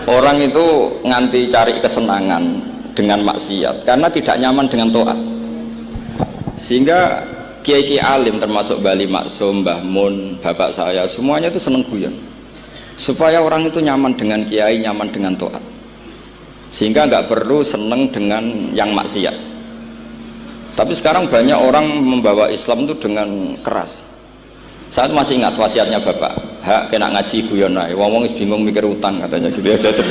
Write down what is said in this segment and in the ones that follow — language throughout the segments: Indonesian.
Orang itu nganti cari kesenangan dengan maksiat karena tidak nyaman dengan taat. Sehingga kiai-kiai alim termasuk Bali Maksum, Mbah Mun, bapak saya semuanya itu seneng guyon. Supaya orang itu nyaman dengan kiai, nyaman dengan taat. Sehingga nggak perlu seneng dengan yang maksiat. Tapi sekarang banyak orang membawa Islam itu dengan keras. Saya masih ingat wasiatnya bapak, hak kena ngaji guyon ae, wong bingung mikir utang katanya gitu ya, gitu.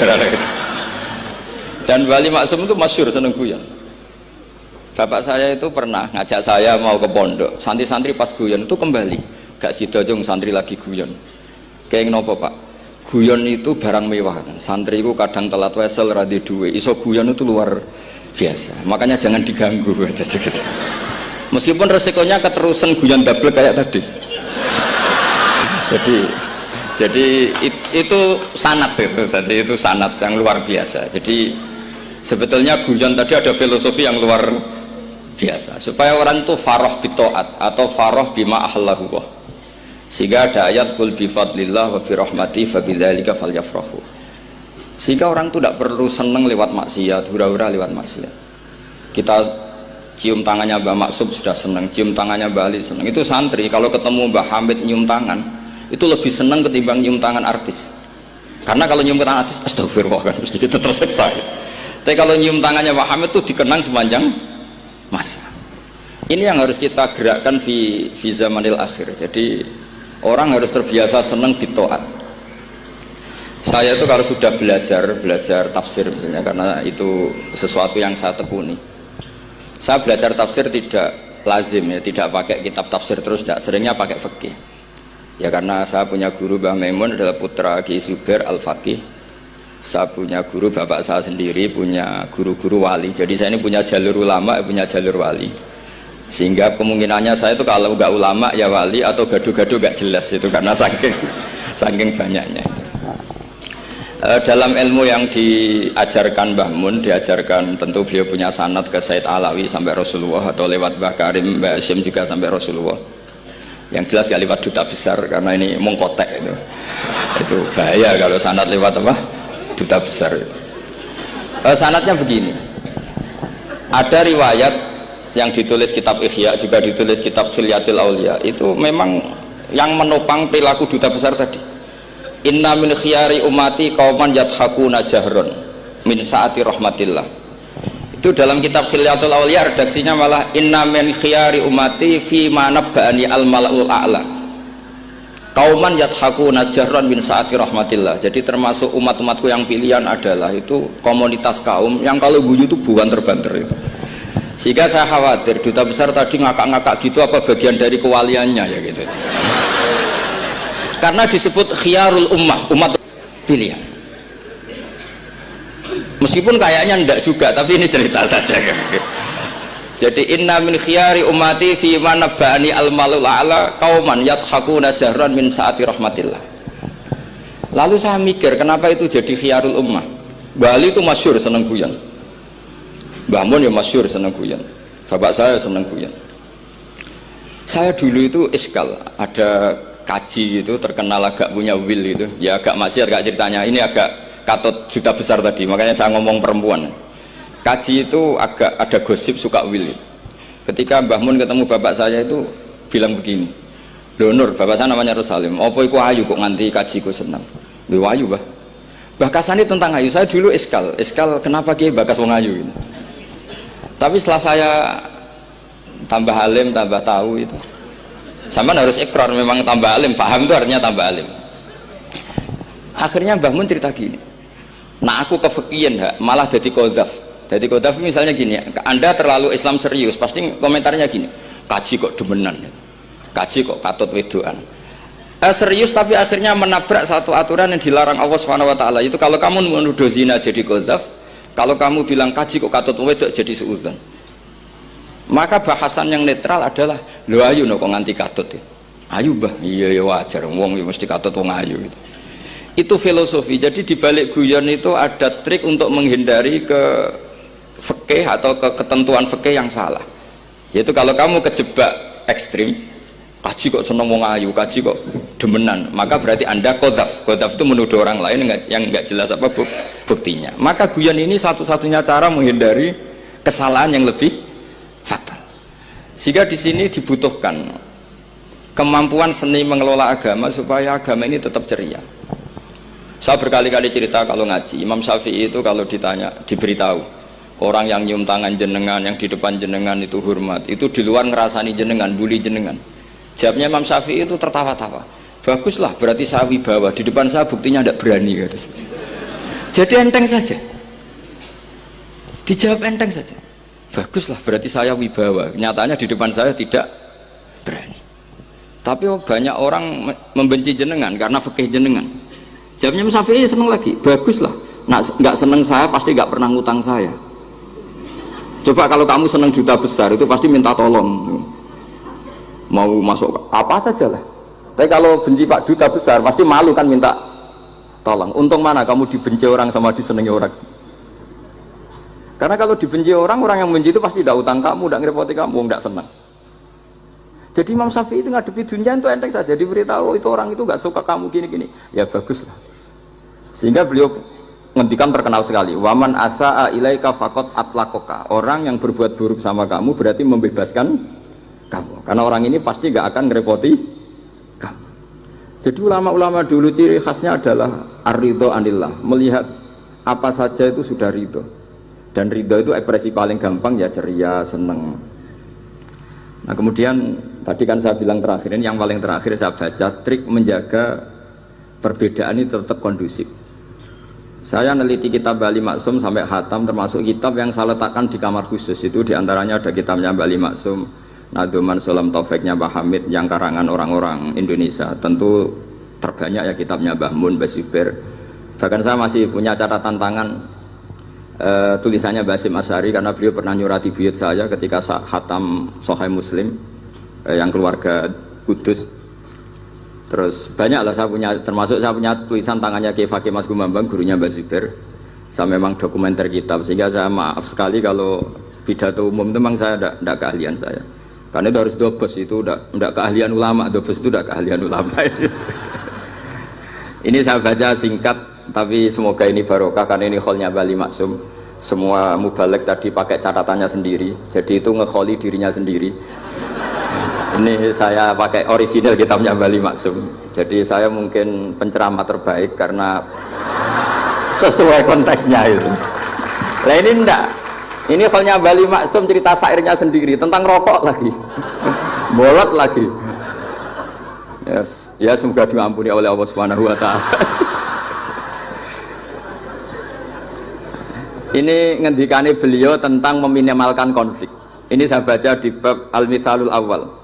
Dan Bali Maksum itu masyhur seneng guyon. Bapak saya itu pernah ngajak saya mau ke pondok, santri-santri pas guyon itu kembali, gak sida jong santri lagi guyon. Kayak nopo pak? Guyon itu barang mewah, santri itu kadang telat wesel radhi duwe, iso guyon itu luar biasa. Makanya jangan diganggu aja gitu. Meskipun resikonya keterusan guyon double kayak tadi. Jadi itu sanad itu, jadi itu sanad yang luar biasa. Jadi sebetulnya guyon tadi ada filosofi yang luar biasa supaya orang itu faroh bitoat atau faroh bima ahlahu. Sehingga ada ayat qul bi fadlillah wa bi rahmati fa bidzalika falyafrahu. Sehingga orang itu tidak perlu seneng lewat maksiat, hura-hura lewat maksiat. Kita cium tangannya Mbah Maksum sudah seneng, cium tangannya Mbah Ali seneng. Itu santri kalau ketemu Mbah Hamid nyium tangan itu lebih senang ketimbang nyium tangan artis, karena kalau nyium tangan artis astagfirullah kan mesti kita tersiksa ya. Tapi kalau nyium tangannya Pak Hamid itu dikenang sepanjang masa. Ini yang harus kita gerakkan di zamanil akhir. Jadi orang harus terbiasa senang bitoat. Saya itu kalau sudah belajar tafsir misalnya, karena itu sesuatu yang saya tekuni, saya belajar tafsir tidak lazim ya, tidak pakai kitab tafsir terus, tidak, seringnya pakai fikih. Ya karena saya punya guru Mbah Maimun adalah putra Ki Zubair Al-Faqih. Saya punya guru bapak saya sendiri, punya guru-guru wali. Jadi saya ini punya jalur ulama, punya jalur wali. Sehingga kemungkinannya saya itu kalau nggak ulama ya wali, atau gaduh-gaduh nggak jelas itu karena saking banyaknya itu. Dalam ilmu yang diajarkan Mbah Mun, diajarkan tentu beliau punya sanad ke Said Alawi sampai Rasulullah, atau lewat Mbah Karim, Mbah Hashim juga sampai Rasulullah. Yang jelas gak lewat duta besar karena ini mengkotek itu bahaya kalau sanad lewat apa duta besar itu. Sanadnya begini, ada riwayat yang ditulis kitab Ihya, juga ditulis kitab Khilyatul Aulia, itu memang yang menopang perilaku duta besar tadi. Inna min khiyari umati qauman yadhakuna jahron min saati rahmatillah. Itu dalam kitab Khilyatul Aulia redaksinya malah inna min khiyari umati fi ma nabba'ani al malaul a'la qauman yadhakuna jahran min saati rahmatillah. Jadi termasuk umat-umatku yang pilihan adalah itu komunitas kaum yang kalau guyu itu bukan terbanter itu. Sehingga saya khawatir duta besar tadi ngakak-ngakak gitu apa bagian dari kewaliannya ya gitu. Karena disebut khiyarul ummah, umat pilihan. Meskipun kayaknya enggak juga, tapi ini cerita saja kan. Jadi inna min khiyari ummati fi ma nabba'ani al malul a'la qauman yadhakuna jahran min saati rahmatillah. Lalu saya mikir kenapa itu jadi khiyarul ummah. Bali itu masyhur seneng guyon. Mbah Mun ya masyhur seneng guyon. Bapak saya seneng guyon. Saya dulu itu iskal, ada kaji itu terkenal agak punya will itu. Ya agak maksiat agak ceritanya. Ini agak katut juta besar tadi, makanya saya ngomong perempuan. Kaji itu agak ada gosip suka will. Ketika Mbah Mun ketemu bapak saya itu bilang begini, "Lho Nur, bapak saya namanya Rosalim, apa iku ayu kok nganti kajiku senang?" "Lho ayu, Mbah." Bakasannya tentang ayu. Saya dulu iskal kenapa Ki bakas wong ayu ini. Tapi setelah saya tambah alim, tambah tahu itu. Sampean harus ikrar memang tambah alim, paham itu artinya tambah alim. Akhirnya Mbah Mun cerita gini, nah aku kefikian malah jadi qadzaf. Jadi qadzaf misalnya gini, Anda terlalu Islam serius, pasti komentarnya gini, kaji kok demenan, kaji kok katut wedoan. Serius tapi akhirnya menabrak satu aturan yang dilarang Allah SWT. Itu kalau kamu menuduh zina jadi qadzaf, kalau kamu bilang kaji kok katut wedok jadi suudzon. Maka bahasan yang netral adalah lho ayu no kok nganti katut ya. Ayu Mbah, iya ya wajar, wong mesti katut wong ayu gitu. Itu filosofi. Jadi di balik guyon itu ada trik untuk menghindari ke fikih atau ke ketentuan fikih yang salah. Yaitu kalau kamu kejebak ekstrim, kaji kok seneng wong ayu, kaji kok demenan, maka berarti Anda qadzaf. Qadzaf itu menuduh orang lain yang enggak jelas apa buktinya. Maka guyon ini satu-satunya cara menghindari kesalahan yang lebih fatal. Sehingga di sini dibutuhkan kemampuan seni mengelola agama supaya agama ini tetap ceria. Saya berkali-kali cerita kalau ngaji, Imam Syafi'i itu kalau ditanya, diberitahu orang yang nyium tangan jenengan, yang di depan jenengan itu hormat, itu di luar ngerasani jenengan, bully jenengan. Jawabnya Imam Syafi'i itu tertawa-tawa, baguslah berarti saya wibawa, di depan saya buktinya tidak berani. Kata. Jadi enteng saja, dijawab enteng saja, baguslah berarti saya wibawa, nyatanya di depan saya tidak berani. Tapi banyak orang membenci jenengan karena fikih jenengan. Jawabnya Imam Syafi'i seneng lagi, baguslah, nggak seneng saya pasti nggak pernah ngutang saya. Coba kalau kamu seneng juta besar itu pasti minta tolong, mau masuk apa saja lah. Tapi kalau benci Pak juta besar pasti malu kan minta tolong. Untung mana kamu dibenci orang sama disenangi orang. Karena kalau dibenci orang yang benci itu pasti tidak utang kamu, tidak ngerepoti kamu, tidak senang. Jadi Imam Syafi'i itu ngadepi dunia itu enteng saja, diberitahu itu orang itu nggak suka kamu gini-gini, ya bagus lah. Sehingga beliau ngendikan terkenal sekali, waman asa'a ilaika faqad atlaqaka. Orang yang berbuat buruk sama kamu berarti membebaskan kamu, karena orang ini pasti nggak akan ngerepoti kamu. Jadi ulama-ulama dulu ciri khasnya adalah ar-ridho anillah, melihat apa saja itu sudah ridho, dan ridho itu ekspresi paling gampang ya ceria, seneng. Nah kemudian tadi kan saya bilang terakhir, ini yang paling terakhir saya baca trik menjaga perbedaan ini tetap kondusif. Saya neliti kitab Bali Maksum sampai khatam, termasuk kitab yang saya letakkan di kamar khusus itu diantaranya ada kitabnya Bali Maksum, Nadoman Solam Taufiknya Mbah Hamid yang karangan orang-orang Indonesia. Tentu terbanyak ya kitabnya Mbah Mun, Mbah Zubair. Bahkan saya masih punya catatan tangan tulisannya Basim Asyari karena beliau pernah nyurati buyut saya ketika khatam Sahih Muslim yang keluarga Kudus. Terus banyak lah saya punya, termasuk saya punya tulisan tangannya Kiai Fakih Mas Gumambang, gurunya Mbah Zubair. Saya memang dokumenter kitab, sehingga saya maaf sekali kalau pidato umum itu memang saya tidak keahlian saya. Karena itu harus dobes, itu tidak keahlian ulama, dobes itu tidak keahlian ulama. Ini saya baca singkat, tapi semoga ini barokah karena ini kholnya Bali Maksum. Semua mubalek tadi pakai catatannya sendiri, jadi itu ngekholi dirinya sendiri. Ini saya pakai orisinil kitabnya Bali Maksum. Jadi saya mungkin penceramah terbaik karena sesuai konteksnya itu. Nah ini enggak. Ini kholnya Bali Maksum, cerita syairnya sendiri tentang rokok lagi. Bolot lagi. Yes. Ya semoga diampuni oleh Allah Subhanahu wa taala. Ini ngendikane beliau tentang meminimalkan konflik. Ini saya baca di bab Al-Mithalul Awal.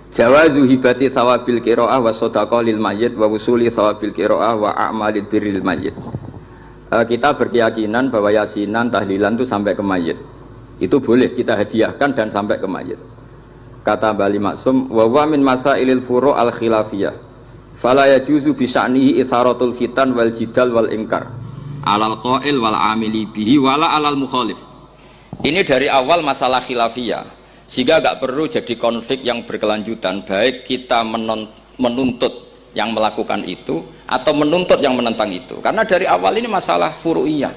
Jawazu hibati thawabil qiraah wa shadaqah lil mayyit wa wusuli thawabil qiraah wa a'malid birril mayyit. Kita berkeyakinan bahwa yasinan, tahlilan itu sampai ke mayit. Itu boleh kita hadiahkan dan sampai ke mayit. Kata Bali Maksum, wa wa min masailil furu' al khilafiyah. Fala yajuzu bi sya'nihi itharatul fitan wal jidal wal inkar. Alal qail wal amili bihi wala alal mukhalif. Ini dari awal masalah khilafiyah. Sehingga gak perlu jadi konflik yang berkelanjutan, baik kita menuntut yang melakukan itu atau menuntut yang menentang itu. Karena dari awal ini masalah furu'iyah.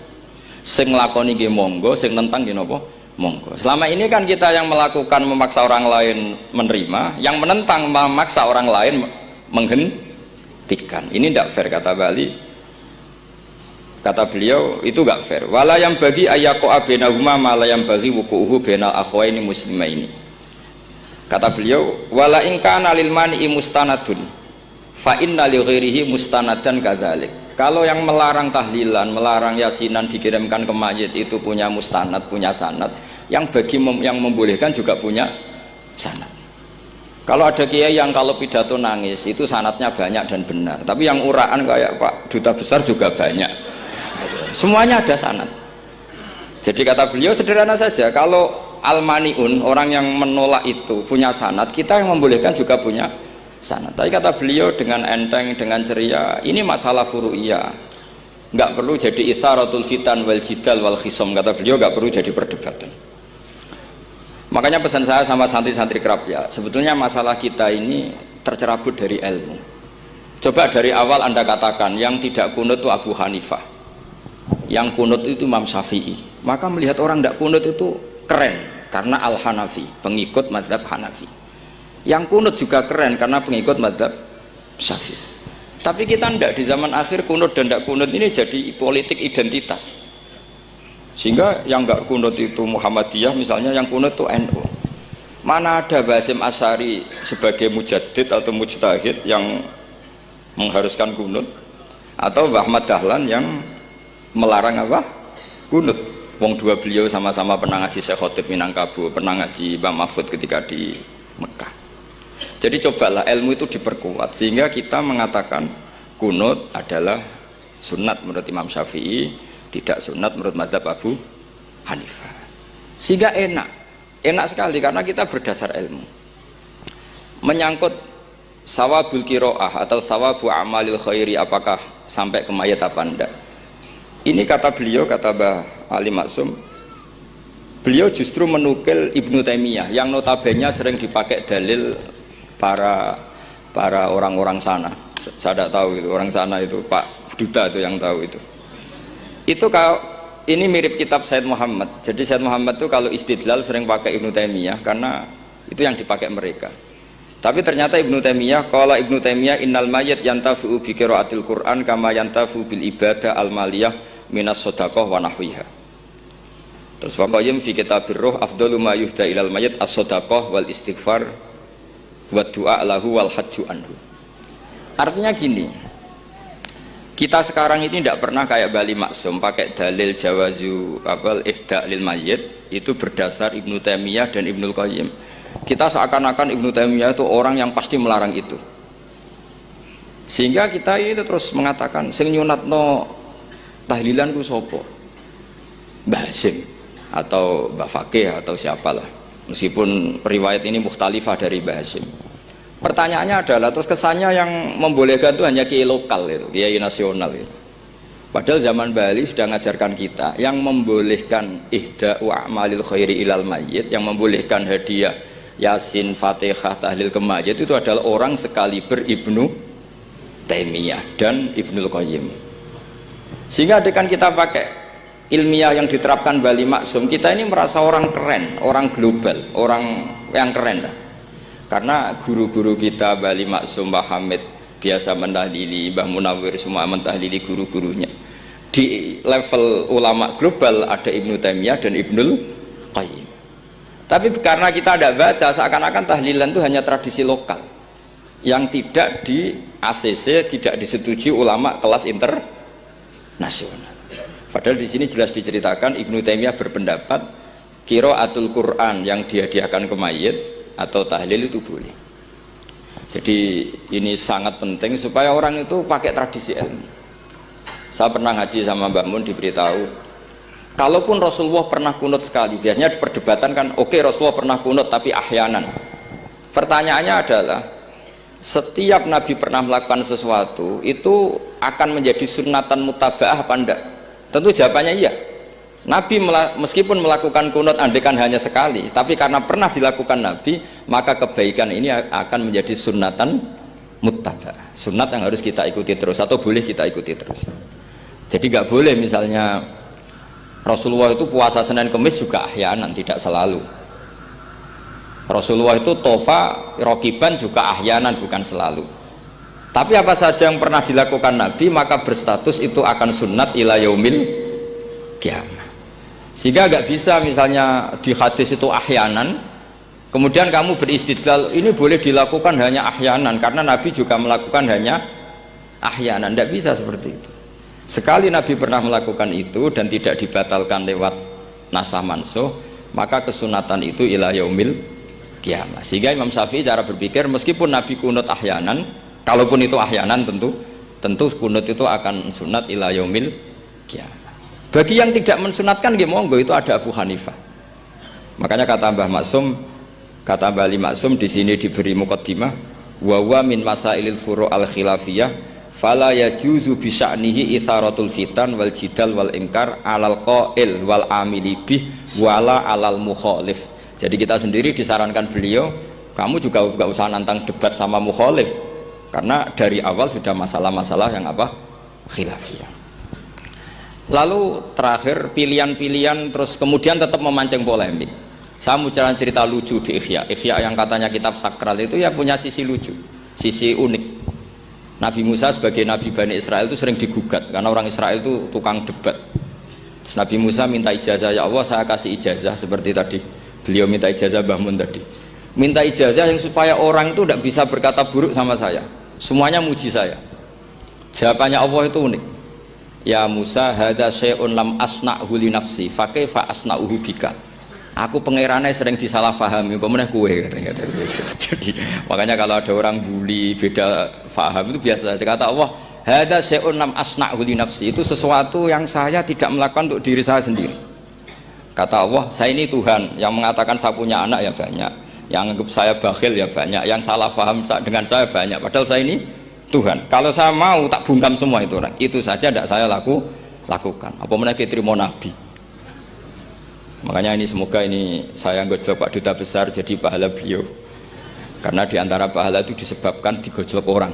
Sing nglakoni nggih monggo, sing nentang nggih napa? Monggo. Selama ini kan kita yang melakukan memaksa orang lain menerima, yang menentang memaksa orang lain menghentikan. Ini tidak fair kata Bali. Kata beliau itu gak fair. Wala yang bagi ayaqa bainahuma ma la yang bagi wuqu'uhu bainal akhwaini muslimaini. Kata beliau, wala in kana lil mani'i mustanadun fa inna li ghairihi mustanadan kadzalik. Kalau yang melarang tahlilan, melarang yasinan dikirimkan ke mayit itu punya mustanad, punya sanad. Yang bagi yang membolehkan juga punya sanad. Kalau ada kiai yang kalau pidato nangis itu sanadnya banyak dan benar. Tapi yang uraan kayak Pak Duta Besar juga banyak. Semuanya ada sanad. Jadi kata beliau sederhana saja, kalau al-mani'un, orang yang menolak itu punya sanad, kita yang membolehkan juga punya sanad. Tapi kata beliau dengan enteng, dengan ceria, ini masalah furu'iyah, nggak perlu jadi itharatul fitan wal jidal wal khisom. Kata beliau nggak perlu jadi perdebatan. Makanya pesan saya sama santri-santri kerap ya, sebetulnya masalah kita ini tercerabut dari ilmu. Coba dari awal Anda katakan yang tidak kunut itu Abu Hanifah, yang kunut itu Imam Syafi'i, maka melihat orang tidak kunut itu keren karena Al-Hanafi, pengikut mazhab Hanafi. Yang kunut juga keren karena pengikut mazhab Syafi'i. Tapi kita tidak, di zaman akhir kunut dan tidak kunut ini jadi politik identitas, sehingga yang nggak kunut itu Muhammadiyah misalnya, yang kunut itu NU. Mana ada Basim Asy'ari sebagai mujaddid atau mujtahid yang mengharuskan kunut, atau Mbah Ahmad Dahlan yang melarang apa? Kunut. Wong dua beliau sama-sama pernah ngaji Syekh Khotib Minangkabau, pernah ngaji Mbah Mahfud ketika di Mekah. Jadi cobalah ilmu itu diperkuat sehingga kita mengatakan kunut adalah sunat menurut Imam Syafi'i, tidak sunat menurut mazhab Abu Hanifah. Sehingga enak sekali karena kita berdasar ilmu. Menyangkut sawabul kiroah atau sawabu amalil khairi, apakah sampai ke mayat apa enggak, ini kata beliau, kata Mbah Ali Maksum, beliau justru menukil Ibnu Taimiyah yang notabene sering dipakai dalil para orang-orang sana. Saya tidak tahu itu orang sana, itu Pak Duta itu yang tahu itu kalau ini mirip kitab Said Muhammad. Jadi Said Muhammad itu kalau istidlal sering pakai Ibnu Taimiyah karena itu yang dipakai mereka. Tapi ternyata Ibnu Taimiyah, qala Ibnu Taimiyah innal mayyit yantafi'u bi qiraatil Qur'an kama yantafi'u bil ibadah al maliyah minas shadaqah wa nahwiha. Terus waqayyim fi kitabir ruh afdalu ma yuhda ilal mayyit as-shadaqah wal istighfar wa du'a lahu wal hajju anhu. Artinya gini, kita sekarang ini tidak pernah kayak Bali Maksum pakai dalil jawazu ihda lil mayyit itu berdasar Ibnu Taimiyah dan Ibnul Qayyim. Kita seakan-akan Ibnu Taimiyah itu orang yang pasti melarang itu, sehingga kita itu terus mengatakan sing nyunatno tahlilan ku sapa, Mbah Hasim atau Mbah Fakih atau siapalah, meskipun riwayat ini mukhtalifah dari Mbah Hasim. Pertanyaannya adalah terus kesannya yang membolehkan itu hanya kiai lokal itu, kiai nasional itu. Padahal zaman Bali sudah mengajarkan kita yang membolehkan ihda wa amalil khairi ilal mayyit, yang membolehkan hadiah Yasin, Fatihah, tahlil ke mayit itu adalah orang sekaliber Ibnu Taimiyah dan Ibnul Qayyim. Sehingga dengan kita pakai ilmiah yang diterapkan Bali Maksum, kita ini merasa orang keren, orang global, orang yang keren lah. Karena guru-guru kita Bali Maksum, Mbah Hamid biasa mentahlili, Mbah Munawir semua mentahlili guru-gurunya. Di level ulama global ada Ibnu Taimiyah dan Ibnul Qayyim. Tapi karena kita tidak baca, seakan-akan tahlilan itu hanya tradisi lokal yang tidak di ACC, tidak disetujui ulama kelas internasional. Padahal di sini jelas diceritakan Ibnu Taimiyah berpendapat qiraatul Quran yang dihadiahkan ke mayit atau tahlil itu boleh. Jadi ini sangat penting supaya orang itu pakai tradisi ilmu. Saya pernah ngaji sama Mbak Mun, diberitahu kalaupun Rasulullah pernah kunut sekali, biasanya perdebatan kan, oke, Rasulullah pernah kunut tapi ahyanan. Pertanyaannya adalah setiap Nabi pernah melakukan sesuatu itu akan menjadi sunnatan mutaba'ah apa enggak? Tentu jawabannya iya. Nabi meskipun melakukan kunut andaikan hanya sekali, tapi karena pernah dilakukan Nabi, maka kebaikan ini akan menjadi sunnatan mutaba'ah, sunnat yang harus kita ikuti terus atau boleh kita ikuti terus. Jadi nggak boleh misalnya Rasulullah itu puasa Senin Kemis juga ahyanan, tidak selalu. Rasulullah itu tofa rokiban juga ahyanan, bukan selalu. Tapi apa saja yang pernah dilakukan Nabi maka berstatus itu akan sunnat ila yaumil qiyamah. Sehingga nggak bisa misalnya di hadis itu ahyanan, kemudian kamu beristidlal ini boleh dilakukan hanya ahyanan karena Nabi juga melakukan hanya ahyanan. Tidak bisa seperti itu. Sekali Nabi pernah melakukan itu dan tidak dibatalkan lewat nasah mansuh, maka kesunatan itu ila yaumil qiyamah. Sehingga Imam Syafi'i cara berpikir meskipun Nabi kunut ahyanan, kalaupun itu ahyanan tentu kunut itu akan sunat ila yaumil qiyamah. Bagi yang tidak mensunatkan monggo, itu ada Abu Hanifah. Makanya kata Mbah Maksum, kata Mbah Ali Maksum di sini diberi muqaddimah, wa wa min masailil furu' al khilafiyah fala yajuzu bi sya'nihi itharatul fitan wal jidal wal inkar alal qail wal amili bih wala alal mukhalif. Jadi kita sendiri disarankan beliau, kamu juga gak usah nantang debat sama mukhalif, karena dari awal sudah masalah-masalah yang apa? Khilafiyah. Lalu terakhir pilihan-pilihan, terus kemudian tetap memancing polemik. Saya mau cerita lucu di Ihya. Ihya yang katanya kitab sakral itu ya punya sisi lucu, sisi unik. Nabi Musa sebagai Nabi Bani Israel itu sering digugat karena orang Israel itu tukang debat. Terus Nabi Musa minta ijazah, ya Allah saya kasih ijazah seperti tadi. Beliau minta ijazah Mbah Mun tadi. Minta ijazah yang supaya orang itu tidak bisa berkata buruk sama saya. Semuanya muji saya. Jawabannya Allah itu unik. Ya Musa, hadza syai'un lam asna'hu li nafsi, fa kaifa asna'uhu bika. Aku pangerane sering disalahpahami, pemenah kue katanya. Jadi makanya kalau ada orang bully beda faham itu biasa. Kata Allah, hadza syai'un lam asna'hu li nafsi, itu sesuatu yang saya tidak melakukan untuk diri saya sendiri. Kata Allah, saya ini Tuhan yang mengatakan saya punya anak ya banyak, yang anggap saya bakhil ya banyak, yang salah paham dengan saya banyak, padahal saya ini Tuhan. Kalau saya mau tak bungkam semua itu orang. Itu saja tidak saya lakukan. Apa menaiki terima Nabi. Makanya ini semoga ini saya gojlok Pak Duta Besar jadi pahala beliau. Karena diantara pahala itu disebabkan digojlok orang.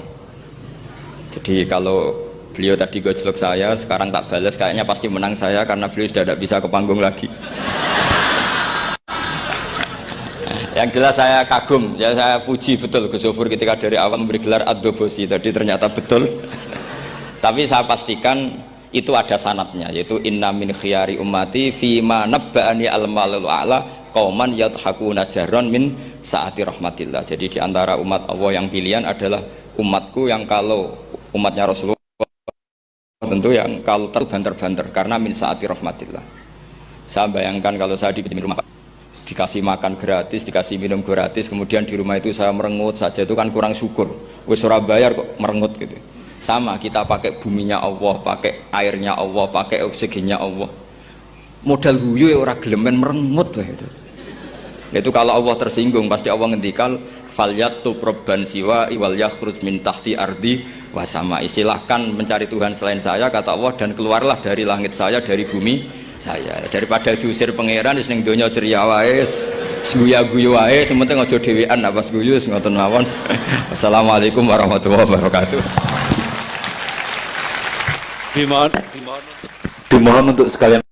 Jadi kalau beliau tadi gojlok saya, sekarang tak balas kayaknya pasti menang saya karena beliau sudah tidak bisa ke panggung lagi. Yang jelas saya kagum, ya saya puji betul Gus Zofur ketika dari awal memberi gelar Ad-Dobosi tadi ternyata betul. Tapi saya pastikan itu ada sanadnya, yaitu inna min khiyari ummati fima nabba'ani al-malul a'la qauman yadhakuna jarron min saati rahmatillah. Jadi diantara umat Allah yang pilihan adalah umatku yang kalau umatnya Rasulullah tentu yang kalau terbanter-banter karena min saati rahmatillah. Saya bayangkan kalau saya di rumah dikasih makan gratis, dikasih minum gratis, kemudian di rumah itu saya merengut saja, itu kan kurang syukur. Wis ora bayar kok merengut gitu. Sama kita pakai buminya Allah, pakai airnya Allah, pakai oksigennya Allah. Modal guyu ya ora gelemen merengut gitu. Itu kalau Allah tersinggung pasti Allah ngendikan falyatu robban siwa wal yakhruj min tahti ardi wasama. Silahkan mencari Tuhan selain saya kata Allah dan keluarlah dari langit saya, dari bumi saya, daripada diusir pangeran wis ning donya ceria wae, guyu-guyu wae, sementing aja dhewean apa guyu wis ngoten mawon. Wassalamualaikum warahmatullahi wabarakatuh. Dimohon untuk sekalian